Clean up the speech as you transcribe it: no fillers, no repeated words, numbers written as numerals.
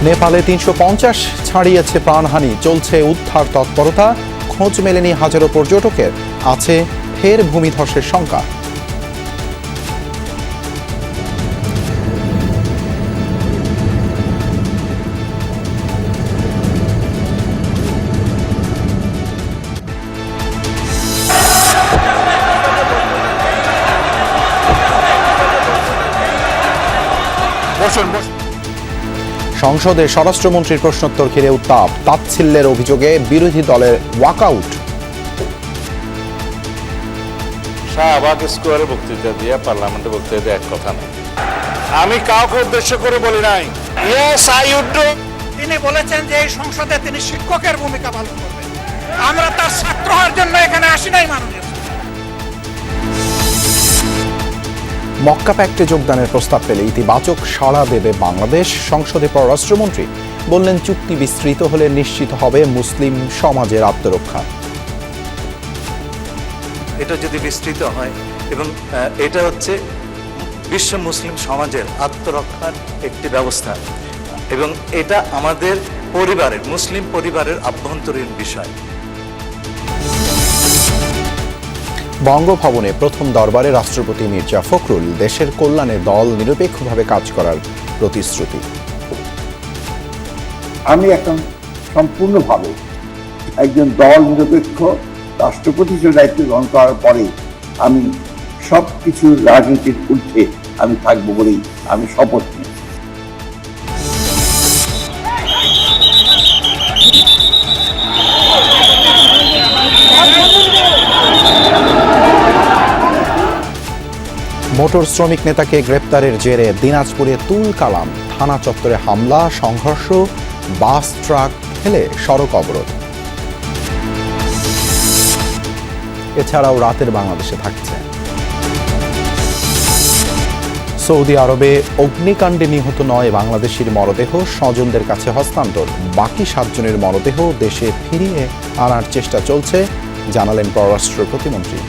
নেপালে ৩৫০ ছাড়িয়েছে প্রাণহানি, চলছে উদ্ধার তৎপরতা, খোঁজ মেলেনি হাজারো পর্যটকের, আছে ফের ভূমিধসের শঙ্কা। সংসদে স্বরাষ্ট্রমন্ত্রীর প্রশ্নোত্তর ঘিরে উত্তাপ, তাচ্ছিল্যের অভিযোগে বিরোধী দলের ওয়াকআউট। শাহবাগ স্কোয়ারে বক্তৃতা দিয়ে পার্লামেন্টে বক্তৃতা দিয়ে এক কথা না, আমি কাউকে উদ্দেশ্য করে বলি নাই। তিনি বলেছেন যে এই সংসদে তিনি শিক্ষকের ভূমিকা পালন করবেন। আমরা তার ছাত্র হওয়ার জন্য এখানে আসি নাই। মাননীয় মক্কা প্যাক্টে যোগদানের প্রস্তাব পেলে ইতিবাচক সাড়া দেবে বাংলাদেশ। সংসদে পররাষ্ট্রমন্ত্রী বললেন, চুক্তি বিস্তৃত হলে নিশ্চিত হবে মুসলিম সমাজের আত্মরক্ষা। এটা যদি বিস্তৃত হয় এবং এটা হচ্ছে বিশ্ব মুসলিম সমাজের আত্মরক্ষার একটি ব্যবস্থা এবং এটা আমাদের পরিবারের মুসলিম পরিবারের আভ্যন্তরীণ বিষয়। বঙ্গভবনে প্রথম দরবারে রাষ্ট্রপতি মির্জা ফখরুল দেশের কল্যাণে দল নিরপেক্ষভাবে কাজ করার প্রতিশ্রুতি। আমি এখন সম্পূর্ণভাবে একজন দল নিরপেক্ষ রাষ্ট্রপতি হিসেবে দায়িত্ব গ্রহণ করার পরে আমি সবকিছু রাজনীতির ঊর্ধ্বে আমি থাকবো বলেই আমি শপথ নিই। মোটর শ্রমিক নেতাকে গ্রেপ্তারের জেরে দিনাজপুরে তুল কালাম, থানা চত্বরে হামলা, সংঘর্ষ, বাস ট্রাক ফেলে সড়ক অবরোধ। এছাড়াও রাতের বাংলাদেশে থাকছে, সৌদি আরবে অগ্নিকাণ্ডে নিহত ৯ বাংলাদেশির মরদেহ স্বজনদের কাছে হস্তান্তর। বাকি ৭ জনের মরদেহ দেশে ফিরিয়ে আনার চেষ্টা চলছে, জানালেন পররাষ্ট্র প্রতিমন্ত্রী।